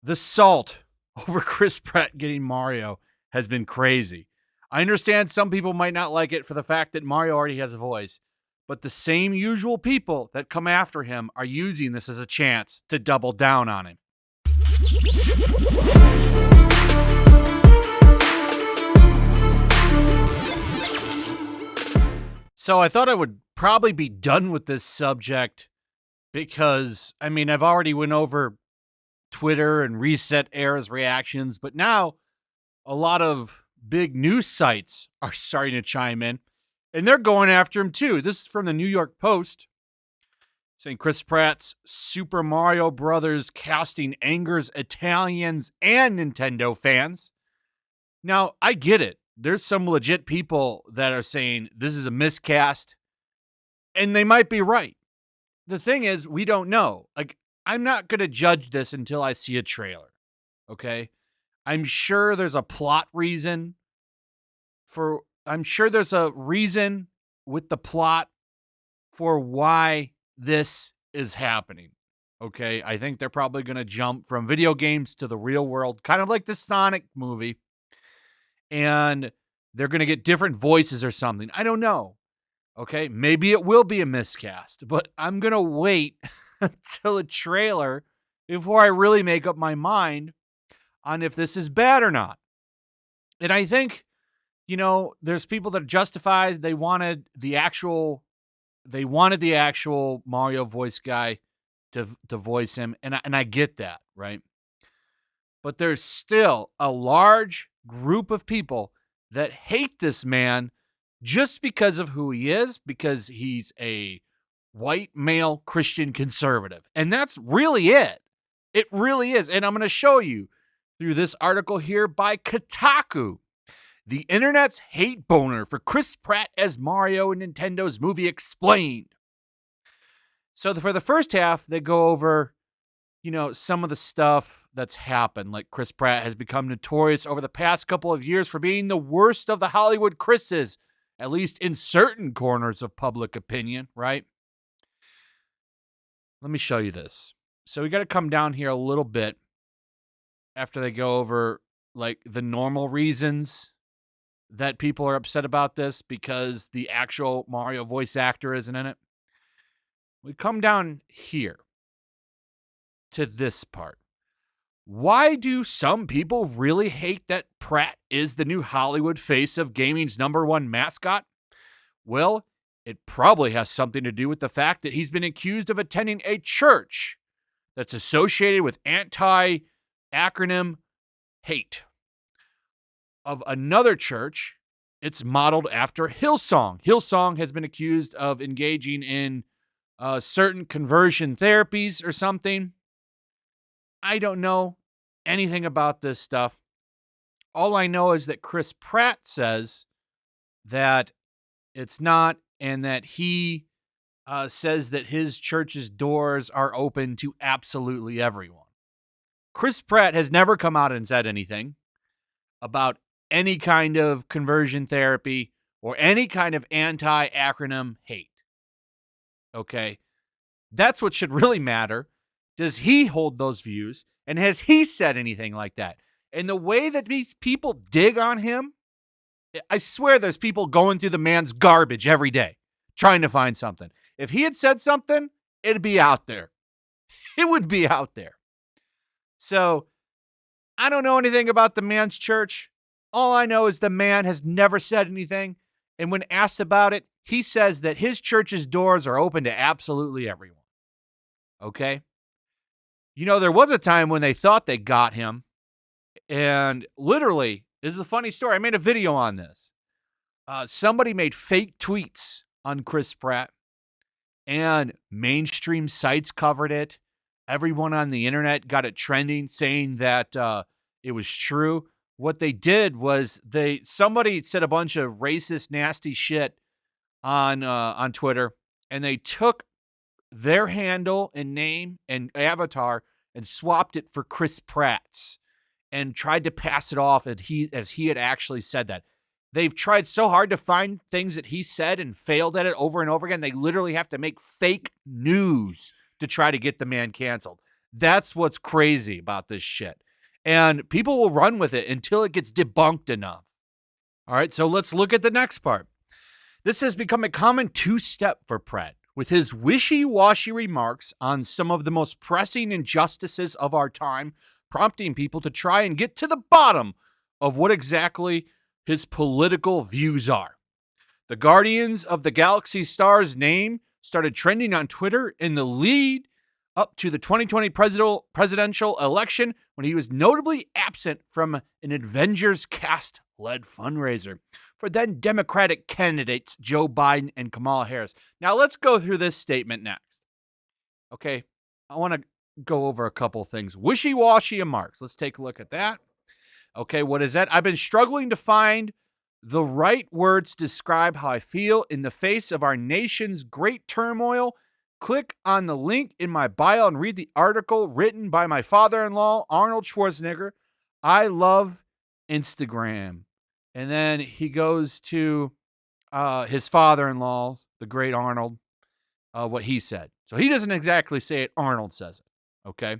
The salt over Chris Pratt getting Mario has been crazy. I understand some people might not like it for the fact that Mario already has a voice, but the same usual people that come after him are using this as a chance to double down on him. So I thought I would probably be done with this subject because, I've already went over Twitter and Reset Era's reactions, but now a lot of big news sites are starting to chime in, and they're going after him too. This is from the New York Post, saying Chris Pratt's Super Mario Brothers casting angers Italians and Nintendo fans. Now, I get it. There's some legit people that are saying this is a miscast, and they might be right. The thing is, we don't know. I'm not going to judge this until I see a trailer, okay? I'm sure there's a plot reason I'm sure there's a reason with the plot for why this is happening, okay? I think they're probably going to jump from video games to the real world, kind of like the Sonic movie, and they're going to get different voices or something. I don't know, okay? Maybe it will be a miscast, but I'm going to wait until a trailer before I really make up my mind on if this is bad or not. And I think, there's people that justified they wanted the actual Mario voice guy to voice him, and I get that, right? But there's still a large group of people that hate this man just because of who he is, because he's a white male Christian conservative. And that's really it. It really is. And I'm going to show you through this article here by Kotaku. The internet's hate boner for Chris Pratt as Mario in Nintendo's movie explained. So for the first half, they go over, some of the stuff that's happened. Like Chris Pratt has become notorious over the past couple of years for being the worst of the Hollywood Chris's, at least in certain corners of public opinion, right? Let me show you this. So we got to come down here a little bit after they go over the normal reasons that people are upset about this because the actual Mario voice actor isn't in it. We come down here to this part. Why do some people really hate that Pratt is the new Hollywood face of gaming's #1 mascot? Well, it probably has something to do with the fact that he's been accused of attending a church that's associated with anti-acronym hate. Of another church, it's modeled after Hillsong. Hillsong has been accused of engaging in certain conversion therapies or something. I don't know anything about this stuff. All I know is that Chris Pratt says that it's not, and that he says that his church's doors are open to absolutely everyone. Chris Pratt has never come out and said anything about any kind of conversion therapy or any kind of anti-acronym hate. Okay? That's what should really matter. Does he hold those views? And has he said anything like that? And the way that these people dig on him, I swear there's people going through the man's garbage every day trying to find something. If he had said something, it'd be out there. It would be out there. So, I don't know anything about the man's church. All I know is the man has never said anything. And when asked about it, he says that his church's doors are open to absolutely everyone. Okay? There was a time when they thought they got him. And literally, this is a funny story. I made a video on this. Somebody made fake tweets on Chris Pratt, and mainstream sites covered it. Everyone on the internet got it trending, saying that it was true. What they did was somebody said a bunch of racist, nasty shit on Twitter, and they took their handle and name and avatar and swapped it for Chris Pratt's and tried to pass it off as he had actually said that. They've tried so hard to find things that he said and failed at it over and over again. They literally have to make fake news to try to get the man canceled. That's what's crazy about this shit. And people will run with it until it gets debunked enough. All right, so let's look at the next part. This has become a common two-step for Pratt, with his wishy-washy remarks on some of the most pressing injustices of our time, prompting people to try and get to the bottom of what exactly his political views are. The Guardians of the Galaxy star's name started trending on Twitter in the lead up to the 2020 presidential election, when he was notably absent from an Avengers cast-led fundraiser for then Democratic candidates Joe Biden and Kamala Harris. Now, let's go through this statement next. Okay, I want to go over a couple things. Wishy-washy remarks. Let's take a look at that. Okay, what is that? I've been struggling to find the right words to describe how I feel in the face of our nation's great turmoil. Click on the link in my bio and read the article written by my father-in-law, Arnold Schwarzenegger. I love Instagram. And then he goes to his father-in-law, the great Arnold, what he said. So he doesn't exactly say it. Arnold says it. Okay.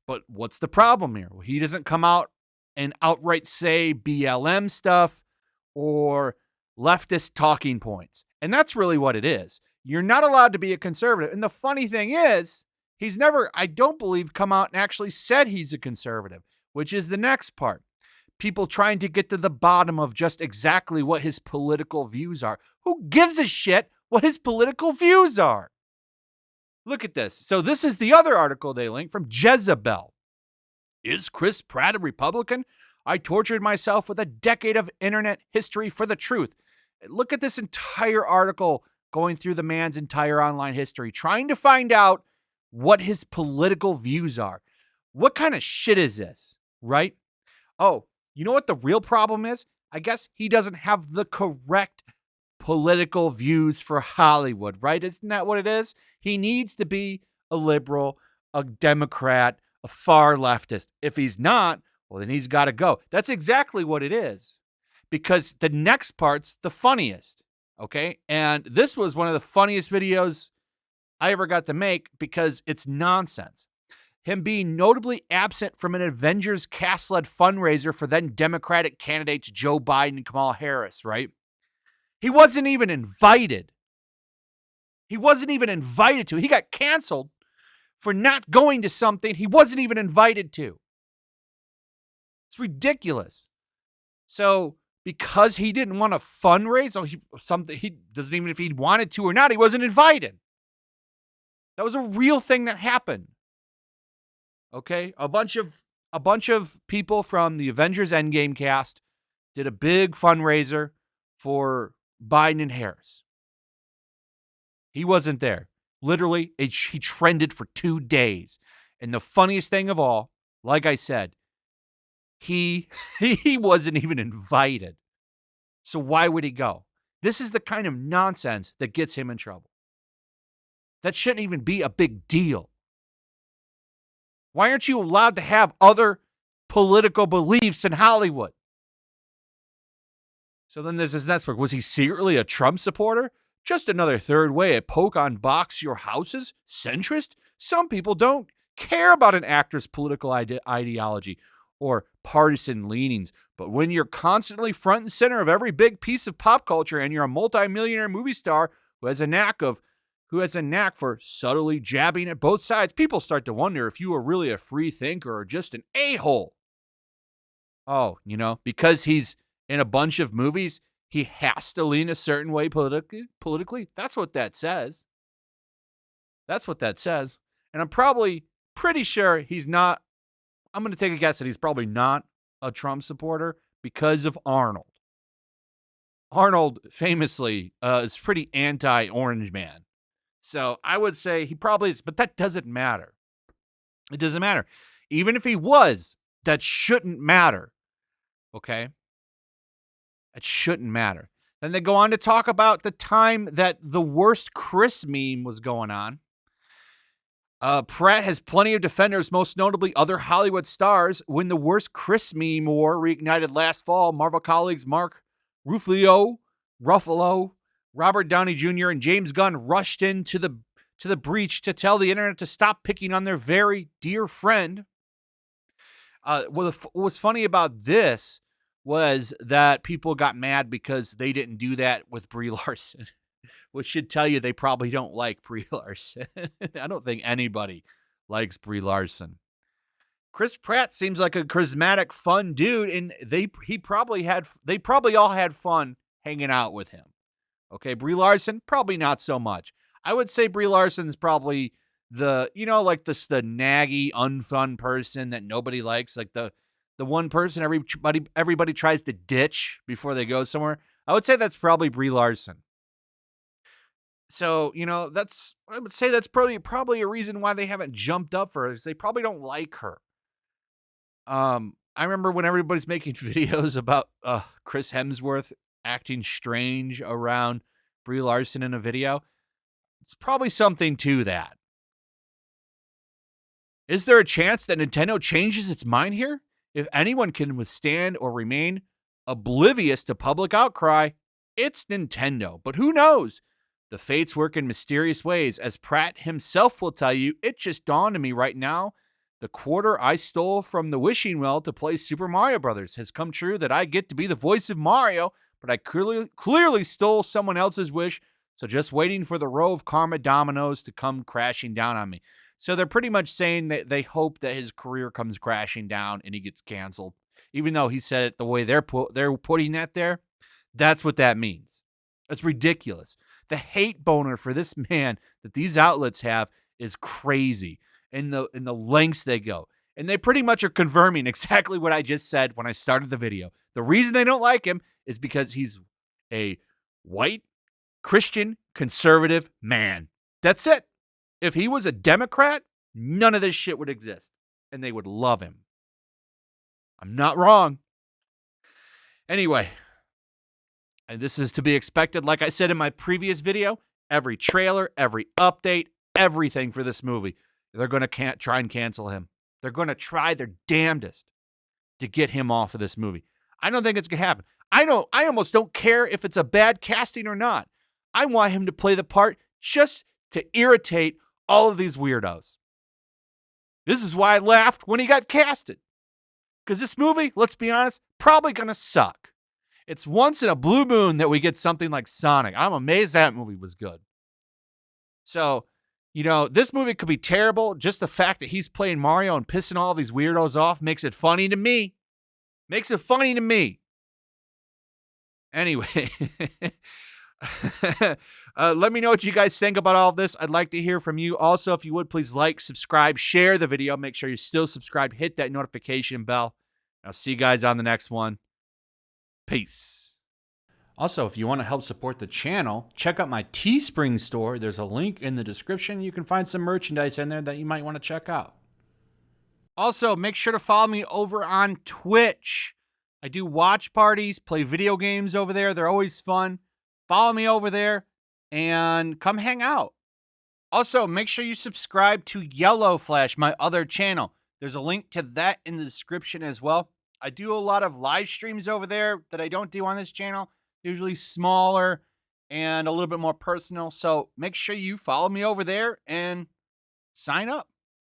But what's the problem here? Well, he doesn't come out and outright say BLM stuff or leftist talking points. And that's really what it is. You're not allowed to be a conservative. And the funny thing is, he's never, I don't believe, come out and actually said he's a conservative, which is the next part. People trying to get to the bottom of just exactly what his political views are. Who gives a shit what his political views are? Look at this. So this is the other article they linked from Jezebel. Is Chris Pratt a Republican? I tortured myself with a decade of internet history for the truth. Look at this entire article going through the man's entire online history, trying to find out what his political views are. What kind of shit is this, right? Oh, you know what the real problem is? I guess he doesn't have the correct political views for Hollywood, right? Isn't that what it is? He needs to be a liberal, a Democrat, a far leftist. If he's not, well, then he's got to go. That's exactly what it is. Because the next part's the funniest, okay? And this was one of the funniest videos I ever got to make because it's nonsense. Him being notably absent from an Avengers cast-led fundraiser for then Democratic candidates Joe Biden and Kamala Harris, right? He wasn't even invited. He wasn't even invited to. He got canceled for not going to something he wasn't even invited to. It's ridiculous. So because he didn't want to fundraise, or he doesn't even if he wanted to or not, he wasn't invited. That was a real thing that happened. Okay, a bunch of people from the Avengers Endgame cast did a big fundraiser for Biden and Harris. He wasn't there. Literally, he trended for 2 days. And the funniest thing of all, like I said, he wasn't even invited. So why would he go? This is the kind of nonsense that gets him in trouble. That shouldn't even be a big deal. Why aren't you allowed to have other political beliefs in Hollywood? So then there's this next one. Was he secretly a Trump supporter? Just another third way a poke on box your houses? Centrist? Some people don't care about an actor's political ideology or partisan leanings. But when you're constantly front and center of every big piece of pop culture and you're a multimillionaire movie star who has a knack for subtly jabbing at both sides, people start to wonder if you are really a free thinker or just an a-hole. Oh, because he's in a bunch of movies, he has to lean a certain way politically. That's what that says. And I'm probably pretty sure he's not. I'm going to take a guess that he's probably not a Trump supporter because of Arnold. Arnold famously is pretty anti-Orange Man. So I would say he probably is, but that doesn't matter. It doesn't matter. Even if he was, that shouldn't matter. Okay? It shouldn't matter. Then they go on to talk about the time that the worst Chris meme was going on. Pratt has plenty of defenders, most notably other Hollywood stars. When the worst Chris meme war reignited last fall, Marvel colleagues Mark Ruffalo, Robert Downey Jr., and James Gunn rushed in to to the breach to tell the internet to stop picking on their very dear friend. What was funny about this was that people got mad because they didn't do that with Brie Larson, which should tell you they probably don't like Brie Larson. I don't think anybody likes Brie Larson. Chris Pratt seems like a charismatic, fun dude, and they probably all had fun hanging out with him. Okay, Brie Larson, probably not so much. I would say Brie Larson's probably the naggy, unfun person that nobody likes, like the one person everybody tries to ditch before they go somewhere. I would say that's probably Brie Larson. So, I would say that's probably a reason why they haven't jumped up for her, is they probably don't like her. I remember when everybody's making videos about Chris Hemsworth acting strange around Brie Larson in a video. It's probably something to that. Is there a chance that Nintendo changes its mind here? If anyone can withstand or remain oblivious to public outcry, it's Nintendo. But who knows? The fates work in mysterious ways. As Pratt himself will tell you, it just dawned on me right now. The quarter I stole from the wishing well to play Super Mario Brothers has come true, that I get to be the voice of Mario, but I clearly stole someone else's wish, so just waiting for the row of karma dominoes to come crashing down on me. So they're pretty much saying that they hope that his career comes crashing down and he gets canceled. Even though he said it the way they're putting that there, that's what that means. It's ridiculous. The hate boner for this man that these outlets have is crazy. In the lengths they go. And they pretty much are confirming exactly what I just said when I started the video. The reason they don't like him is because he's a white, Christian, conservative man. That's it. If he was a Democrat, none of this shit would exist. And they would love him. I'm not wrong. Anyway, and this is to be expected. Like I said in my previous video, every trailer, every update, everything for this movie, they're going to try and cancel him. They're going to try their damnedest to get him off of this movie. I don't think it's going to happen. I almost don't care if it's a bad casting or not. I want him to play the part just to irritate all of these weirdos. This is why I laughed when he got casted. Because this movie, let's be honest, probably going to suck. It's once in a blue moon that we get something like Sonic. I'm amazed that movie was good. So, this movie could be terrible. Just the fact that he's playing Mario and pissing all these weirdos off makes it funny to me. Anyway, let me know what you guys think about all of this. I'd like to hear from you. Also, if you would, please like, subscribe, share the video. Make sure you're still subscribed. Hit that notification bell. I'll see you guys on the next one. Peace. Also, if you want to help support the channel, check out my Teespring store. There's a link in the description. You can find some merchandise in there that you might want to check out. Also, make sure to follow me over on Twitch. I do watch parties, play video games over there. They're always fun. Follow me over there and come hang out. Also, make sure you subscribe to YellowFlash, my other channel. There's a link to that in the description as well. I do a lot of live streams over there that I don't do on this channel. Usually smaller and a little bit more personal. So make sure you follow me over there and sign up.